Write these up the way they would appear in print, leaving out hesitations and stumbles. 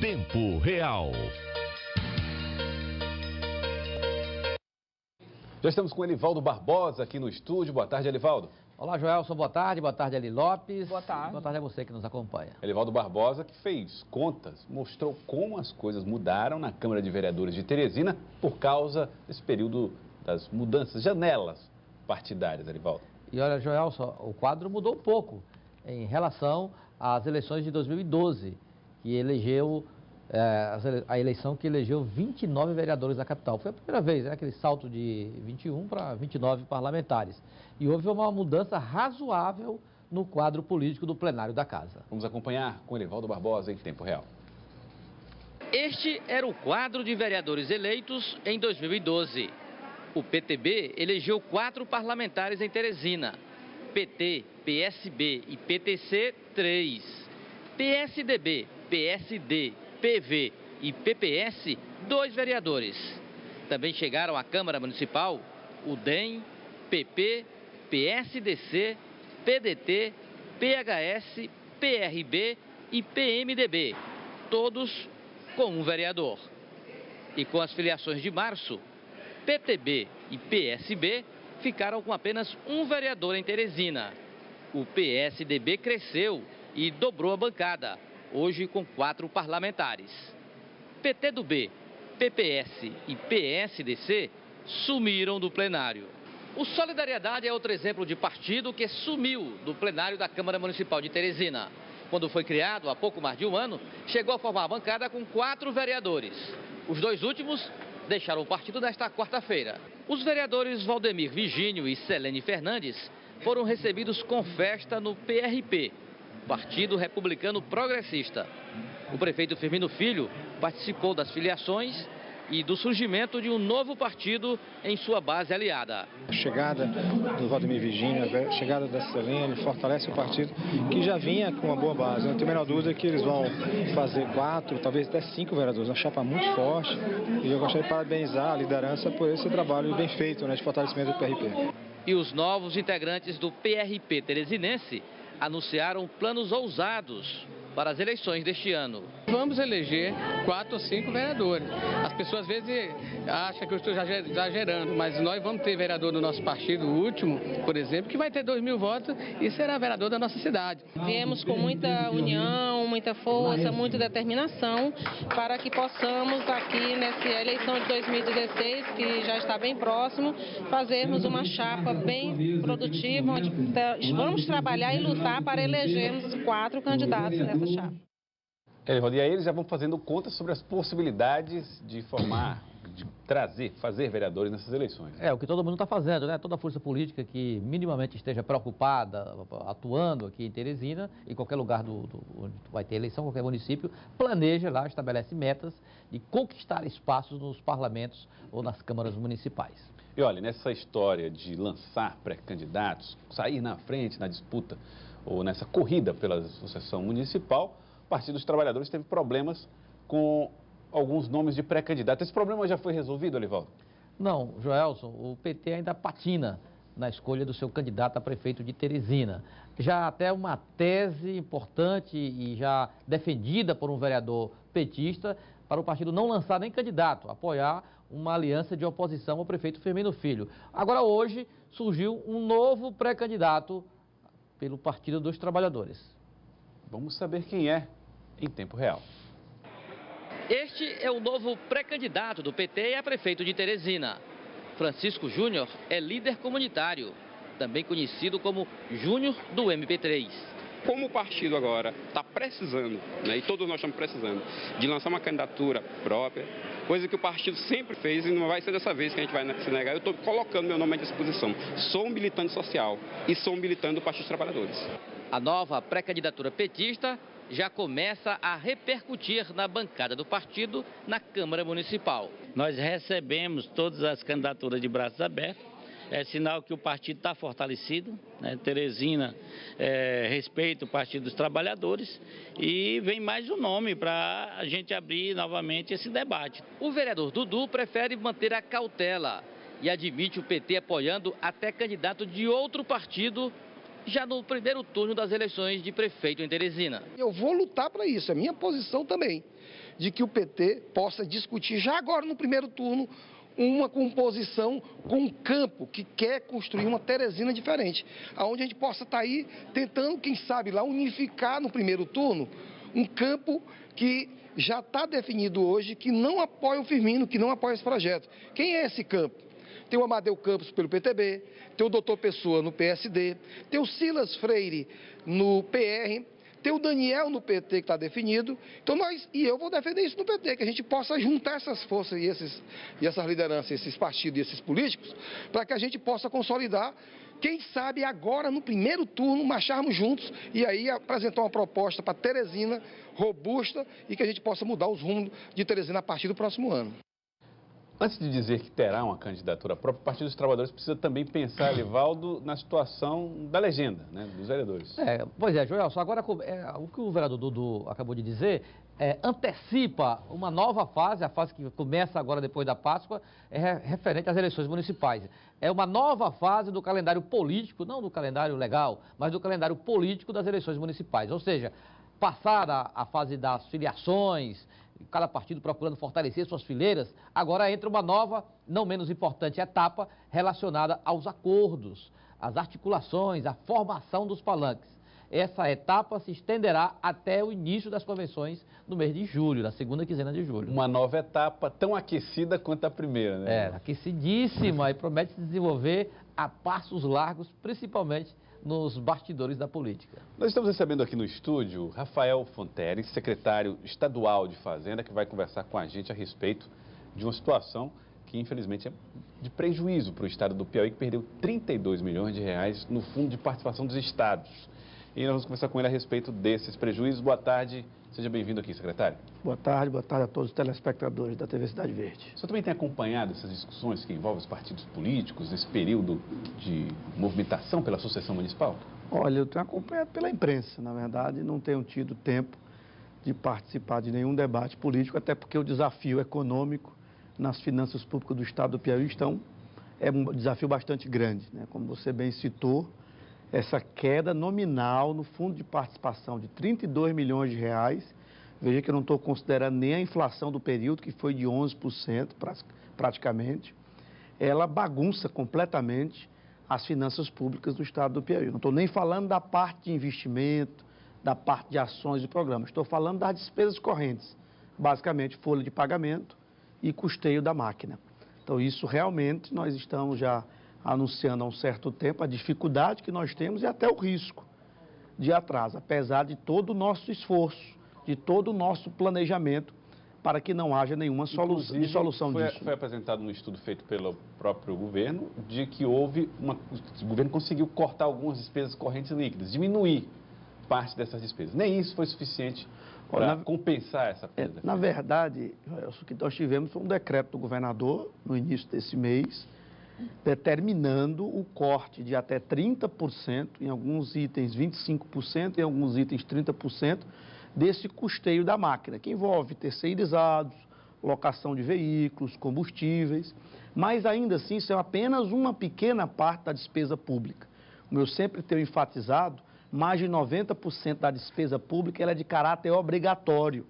Tempo Real. Já estamos com Elivaldo Barbosa aqui no estúdio. Boa tarde, Elivaldo. Olá, Joelson, boa tarde Eli Lopes. Boa tarde. Boa tarde a você que nos acompanha. Elivaldo Barbosa, que fez contas, mostrou como as coisas mudaram na Câmara de Vereadores de Teresina por causa desse período das mudanças, janelas partidárias, Elivaldo. E olha, Joelson, o quadro mudou um pouco em relação às eleições de 2012, que elegeu a eleição que elegeu 29 vereadores da capital. Foi a primeira vez, né, aquele salto de 21 para 29 parlamentares. E houve uma mudança razoável no quadro político do plenário da casa. Vamos acompanhar com Elivaldo Barbosa em tempo real. Este era o quadro de vereadores eleitos em 2012. O PTB elegeu 4 parlamentares em Teresina. PT, PSB e PTC, 3. PSDB, PSD, PV e PPS, 2 vereadores. Também chegaram à Câmara Municipal o DEM, PP, PSDC, PDT, PHS, PRB e PMDB, todos com um vereador. E com as filiações de março, PTB e PSB ficaram com apenas um vereador em Teresina. O PSDB cresceu e dobrou a bancada, hoje com 4 parlamentares. PT do B, PPS e PSDC sumiram do plenário. O Solidariedade é outro exemplo de partido que sumiu do plenário da Câmara Municipal de Teresina. Quando foi criado, há pouco mais de um ano, chegou a formar a bancada com 4 vereadores. Os 2 últimos deixaram o partido nesta quarta-feira. Os vereadores Valdemir Virgínio e Selene Fernandes foram recebidos com festa no PRP, Partido Republicano Progressista. O prefeito Firmino Filho participou das filiações e do surgimento de um novo partido em sua base aliada. A chegada do Valdemir Virgínio, a chegada da Selene fortalece o partido que já vinha com uma boa base. Eu não tenho a menor dúvida que eles vão fazer 4, talvez até 5 vereadores, uma chapa muito forte. E eu gostaria de parabenizar a liderança por esse trabalho bem feito, né, de fortalecimento do PRP. E os novos integrantes do PRP teresinense anunciaram planos ousados para as eleições deste ano. Vamos eleger 4 ou 5 vereadores. As pessoas às vezes acham que eu estou exagerando, mas nós vamos ter vereador do nosso partido, o último, por exemplo, que vai ter 2.000 votos e será vereador da nossa cidade. Viemos com muita união, muita força, muita determinação para que possamos aqui nessa eleição de 2016, que já está bem próximo, fazermos uma chapa bem produtiva, onde vamos trabalhar e lutar para elegermos 4 candidatos nessa chapa. E aí eles já vão fazendo contas sobre as possibilidades de formar, de fazer vereadores nessas eleições. É o que todo mundo está fazendo, né? Toda força política que minimamente esteja preocupada, atuando aqui em Teresina, em qualquer lugar onde vai ter eleição, qualquer município, planeja lá, estabelece metas de conquistar espaços nos parlamentos ou nas câmaras municipais. E olha, nessa história de lançar pré-candidatos, sair na frente na disputa ou nessa corrida pela associação municipal, o Partido dos Trabalhadores teve problemas com alguns nomes de pré-candidatos. Esse problema já foi resolvido, Elivaldo? Não, Joelson, o PT ainda patina na escolha do seu candidato a prefeito de Teresina. Já até uma tese importante e já defendida por um vereador petista para o partido não lançar nem candidato, apoiar uma aliança de oposição ao prefeito Firmino Filho. Agora hoje surgiu um novo pré-candidato pelo Partido dos Trabalhadores. Vamos saber quem é em tempo real. Este é o novo pré-candidato do PT a prefeito de Teresina. Francisco Júnior é líder comunitário, também conhecido como Júnior do MP3. Como o partido agora está precisando, né, e todos nós estamos precisando, de lançar uma candidatura própria, coisa que o partido sempre fez e não vai ser dessa vez que a gente vai se negar, eu estou colocando meu nome à disposição. Sou um militante social e sou um militante do Partido dos Trabalhadores. A nova pré-candidatura petista já começa a repercutir na bancada do partido na Câmara Municipal. Nós recebemos todas as candidaturas de braços abertos, é sinal que o partido está fortalecido, né? Teresina respeita o Partido dos Trabalhadores e vem mais um nome para a gente abrir novamente esse debate. O vereador Dudu prefere manter a cautela e admite o PT apoiando até candidato de outro partido já no primeiro turno das eleições de prefeito em Teresina. Eu vou lutar para isso, é minha posição também, de que o PT possa discutir já agora no primeiro turno uma composição com um campo que quer construir uma Teresina diferente, onde a gente possa estar aí tentando, quem sabe lá, unificar no primeiro turno um campo que já está definido hoje, que não apoia o Firmino, que não apoia esse projeto. Quem é esse campo? Tem o Amadeu Campos pelo PTB, tem o Dr. Pessoa no PSD, tem o Silas Freire no PR, tem o Daniel no PT que está definido. Então eu vou defender isso no PT, que a gente possa juntar essas forças e essas lideranças, esses partidos e esses políticos, para que a gente possa consolidar, quem sabe agora no primeiro turno marcharmos juntos e aí apresentar uma proposta para Teresina robusta e que a gente possa mudar os rumos de Teresina a partir do próximo ano. Antes de dizer que terá uma candidatura própria, o Partido dos Trabalhadores precisa também pensar, Livaldo, na situação da legenda, né, dos vereadores. Pois é, Joelson, agora o que o vereador Dudu acabou de dizer antecipa uma nova fase, a fase que começa agora depois da Páscoa, referente às eleições municipais. É uma nova fase do calendário político, não do calendário legal, mas do calendário político das eleições municipais. Ou seja, passada a fase das filiações, cada partido procurando fortalecer suas fileiras, agora entra uma nova, não menos importante etapa relacionada aos acordos, às articulações, à formação dos palanques. Essa etapa se estenderá até o início das convenções no mês de julho, na segunda quinzena de julho. Uma nova etapa tão aquecida quanto a primeira, né? Aquecidíssima e promete se desenvolver a passos largos, principalmente nos bastidores da política. Nós estamos recebendo aqui no estúdio Rafael Fonteres, secretário estadual de Fazenda, que vai conversar com a gente a respeito de uma situação que, infelizmente, é de prejuízo para o estado do Piauí, que perdeu 32 milhões de reais no Fundo de Participação dos Estados. E nós vamos conversar com ele a respeito desses prejuízos. Boa tarde, seja bem-vindo aqui, secretário. Boa tarde a todos os telespectadores da TV Cidade Verde. O senhor também tem acompanhado essas discussões que envolvem os partidos políticos nesse período de movimentação pela sucessão municipal? Olha, eu tenho acompanhado pela imprensa, na verdade, não tenho tido tempo de participar de nenhum debate político, até porque o desafio econômico nas finanças públicas do estado do Piauí é um desafio bastante grande, né? Como você bem citou, essa queda nominal no fundo de participação de 32 milhões de reais, veja que eu não estou considerando nem a inflação do período, que foi de 11% praticamente, ela bagunça completamente as finanças públicas do estado do Piauí. Não estou nem falando da parte de investimento, da parte de ações e programas, estou falando das despesas correntes, basicamente folha de pagamento e custeio da máquina. Então isso realmente nós estamos já anunciando há um certo tempo a dificuldade que nós temos e até o risco de atraso, apesar de todo o nosso esforço, de todo o nosso planejamento para que não haja nenhuma solução disso. Foi apresentado um estudo feito pelo próprio governo de que o governo conseguiu cortar algumas despesas correntes líquidas, diminuir parte dessas despesas. Nem isso foi suficiente para compensar essa perda. Na verdade, o que nós tivemos foi um decreto do governador no início desse mês, determinando o corte de até 30%, em alguns itens 25%, em alguns itens 30%, desse custeio da máquina, que envolve terceirizados, locação de veículos, combustíveis, mas ainda assim isso é apenas uma pequena parte da despesa pública. Como eu sempre tenho enfatizado, mais de 90% da despesa pública ela é de caráter obrigatório,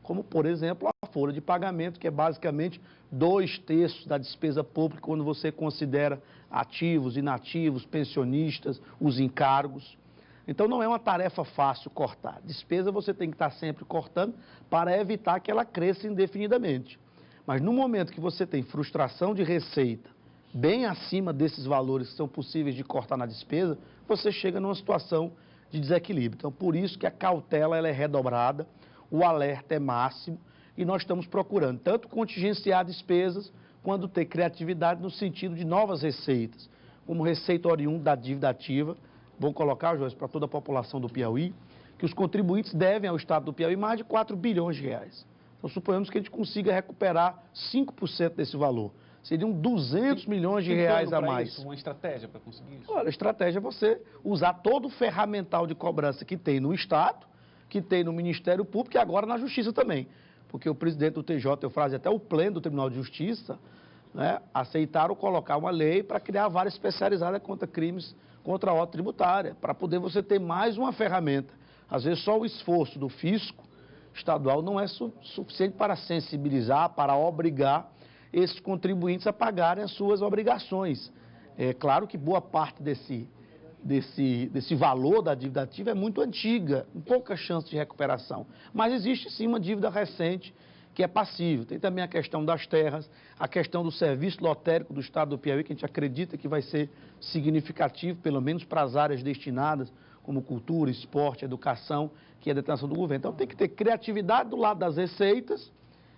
como, por exemplo, a folha de pagamento, que é basicamente 2/3 da despesa pública, quando você considera ativos, inativos, pensionistas, os encargos. Então, não é uma tarefa fácil cortar. Despesa você tem que estar sempre cortando para evitar que ela cresça indefinidamente. Mas no momento que você tem frustração de receita bem acima desses valores que são possíveis de cortar na despesa, você chega numa situação de desequilíbrio. Então, por isso que a cautela ela é redobrada, o alerta é máximo e nós estamos procurando tanto contingenciar despesas, quanto ter criatividade no sentido de novas receitas, como receita oriunda da dívida ativa. Vou colocar, Joyce, para toda a população do Piauí, que os contribuintes devem ao estado do Piauí mais de 4 bilhões de reais. Então, suponhamos que a gente consiga recuperar 5% desse valor. Seriam 200 milhões de reais a mais. Isso, uma estratégia para conseguir isso? Olha, a estratégia é você usar todo o ferramental de cobrança que tem no Estado, que tem no Ministério Público e agora na Justiça também. Porque o presidente do TJ, eu frase até o pleno do Tribunal de Justiça, né, aceitaram colocar uma lei para criar a vara especializada contra crimes contra a ordem tributária, para poder você ter mais uma ferramenta. Às vezes só o esforço do fisco estadual não é suficiente para sensibilizar, para obrigar esses contribuintes a pagarem as suas obrigações. É claro que boa parte desse valor da dívida ativa é muito antiga, com pouca chance de recuperação. Mas existe sim uma dívida recente que é passível. Tem também a questão das terras, a questão do serviço lotérico do estado do Piauí, que a gente acredita que vai ser significativo, pelo menos para as áreas destinadas, como cultura, esporte, educação, que é a determinação do governo. Então tem que ter criatividade do lado das receitas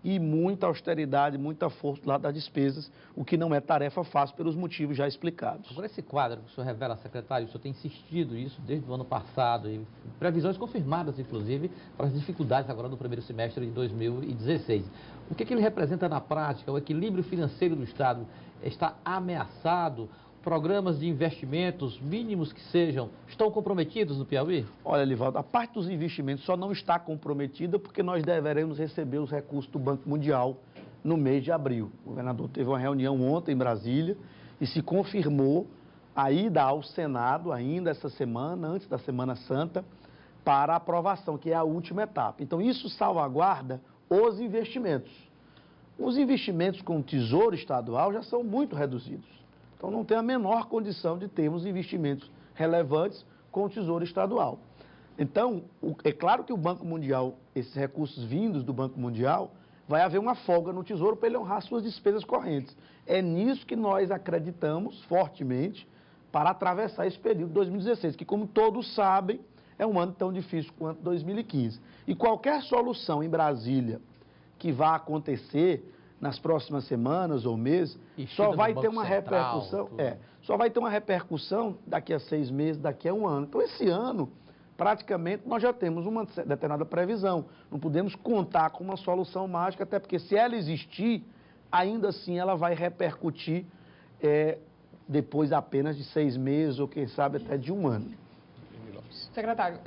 e muita austeridade, muita força do lado das despesas, o que não é tarefa fácil pelos motivos já explicados. Agora, esse quadro que o senhor revela, secretário, o senhor tem insistido isso desde o ano passado, e previsões confirmadas, inclusive, para as dificuldades agora no primeiro semestre de 2016. O que ele representa na prática? O equilíbrio financeiro do Estado está ameaçado? Programas de investimentos, mínimos que sejam, estão comprometidos no Piauí? Olha, Livaldo, a parte dos investimentos só não está comprometida porque nós deveremos receber os recursos do Banco Mundial no mês de abril. O governador teve uma reunião ontem em Brasília e se confirmou a ida ao Senado ainda essa semana, antes da Semana Santa, para aprovação, que é a última etapa. Então, isso salvaguarda os investimentos. Os investimentos com o Tesouro Estadual já são muito reduzidos. Então, não tem a menor condição de termos investimentos relevantes com o Tesouro Estadual. Então, é claro que o Banco Mundial, esses recursos vindos do Banco Mundial, vai haver uma folga no Tesouro para ele honrar suas despesas correntes. É nisso que nós acreditamos fortemente para atravessar esse período de 2016, que, como todos sabem, é um ano tão difícil quanto 2015. E qualquer solução em Brasília que vá acontecer nas próximas semanas ou meses, só vai ter uma repercussão, só vai ter uma repercussão daqui a 6 meses, daqui a um ano. Então, esse ano, praticamente, nós já temos uma determinada previsão. Não podemos contar com uma solução mágica, até porque, se ela existir, ainda assim ela vai repercutir depois apenas de 6 meses, ou quem sabe até de um ano. Secretário,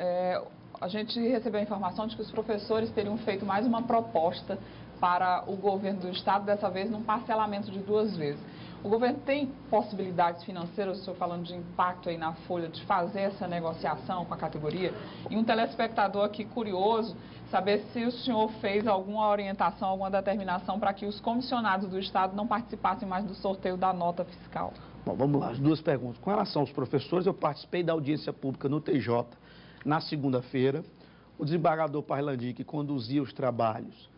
a gente recebeu a informação de que os professores teriam feito mais uma proposta para o governo do Estado, dessa vez num parcelamento de 2 vezes. O governo tem possibilidades financeiras, estou falando de impacto aí na folha, de fazer essa negociação com a categoria? E um telespectador aqui curioso, saber se o senhor fez alguma orientação, alguma determinação para que os comissionados do Estado não participassem mais do sorteio da nota fiscal. Bom, vamos lá, as 2 perguntas. Com relação aos professores, eu participei da audiência pública no TJ na segunda-feira. O desembargador Parlandi, que conduzia os trabalhos,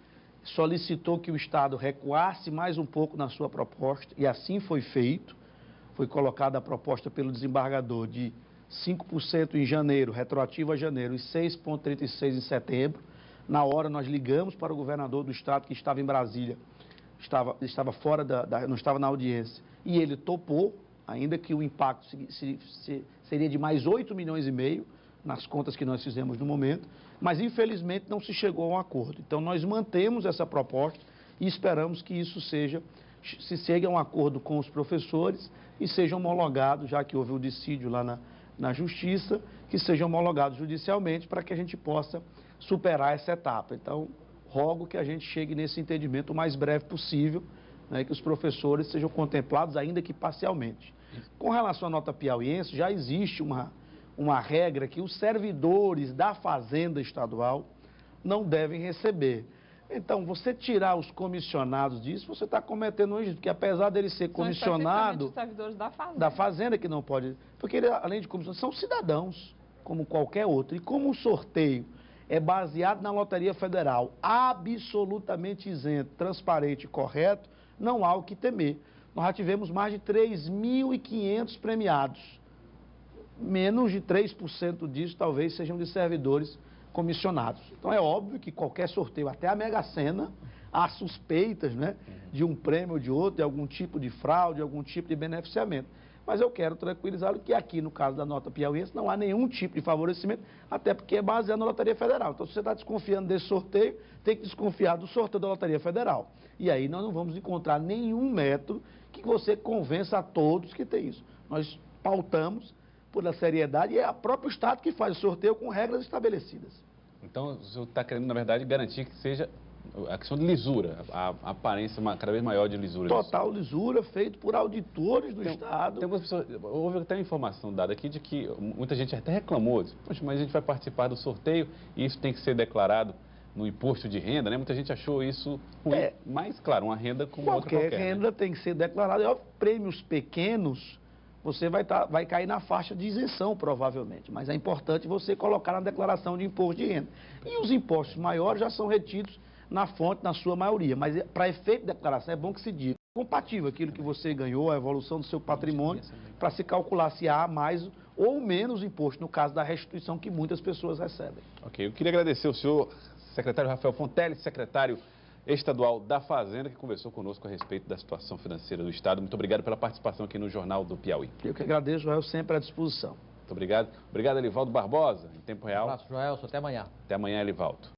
solicitou que o Estado recuasse mais um pouco na sua proposta, e assim foi feito. Foi colocada a proposta pelo desembargador de 5% em janeiro, retroativo a janeiro, e 6,36% em setembro. Na hora, nós ligamos para o governador do Estado, que estava em Brasília, estava fora não estava na audiência, e ele topou, ainda que o impacto seria de mais 8,5 milhões nas contas que nós fizemos no momento, mas infelizmente não se chegou a um acordo. Então nós mantemos essa proposta e esperamos que isso se chegue a um acordo com os professores e seja homologado, já que houve o dissídio lá na Justiça, que seja homologado judicialmente para que a gente possa superar essa etapa. Então, rogo que a gente chegue nesse entendimento o mais breve possível, né, que os professores sejam contemplados, ainda que parcialmente. Com relação à nota piauiense, já existe uma regra que os servidores da Fazenda Estadual não devem receber. Então, você tirar os comissionados disso, você está cometendo um injusto, porque apesar dele ser comissionado... São servidores da Fazenda. Da Fazenda que não pode... Porque ele, além de comissionados, são cidadãos, como qualquer outro. E como o sorteio é baseado na Loteria Federal, absolutamente isento, transparente e correto, não há o que temer. Nós já tivemos mais de 3.500 premiados. Menos de 3% disso talvez sejam de servidores comissionados. Então é óbvio que qualquer sorteio, até a Mega Sena, há suspeitas, né, de um prêmio ou de outro, de algum tipo de fraude, algum tipo de beneficiamento. Mas eu quero tranquilizá-lo que aqui, no caso da nota piauiense, não há nenhum tipo de favorecimento, até porque é baseado na Loteria Federal. Então, se você está desconfiando desse sorteio, tem que desconfiar do sorteio da Loteria Federal. E aí nós não vamos encontrar nenhum método que você convença a todos que tem isso. Nós pautamos por a seriedade e é o próprio Estado que faz o sorteio com regras estabelecidas. Então, o senhor está querendo, na verdade, garantir que seja a questão de lisura, a aparência cada vez maior de lisura. Total lisura, feito por auditores do Estado. Tem algumas pessoas, houve até uma informação dada aqui de que muita gente até reclamou, disse, poxa, mas a gente vai participar do sorteio e isso tem que ser declarado no imposto de renda, né? Muita gente achou isso ruim, mas, claro, uma renda como outra qualquer. Qualquer renda, né? Tem que ser declarada. E, ó, prêmios pequenos, você vai cair na faixa de isenção, provavelmente. Mas é importante você colocar na declaração de imposto de renda. E os impostos maiores já são retidos na fonte, na sua maioria. Mas, para efeito de declaração, é bom que se diga compatível aquilo que você ganhou, a evolução do seu patrimônio, para se calcular se há mais ou menos imposto, no caso da restituição que muitas pessoas recebem. Ok, eu queria agradecer ao senhor secretário Rafael Fontelli, secretário estadual da Fazenda, que conversou conosco a respeito da situação financeira do Estado. Muito obrigado pela participação aqui no Jornal do Piauí. Eu que agradeço, Joel, sempre à disposição. Muito obrigado. Obrigado, Elivaldo Barbosa, em tempo real. Um abraço, Joel. Até amanhã. Até amanhã, Elivaldo.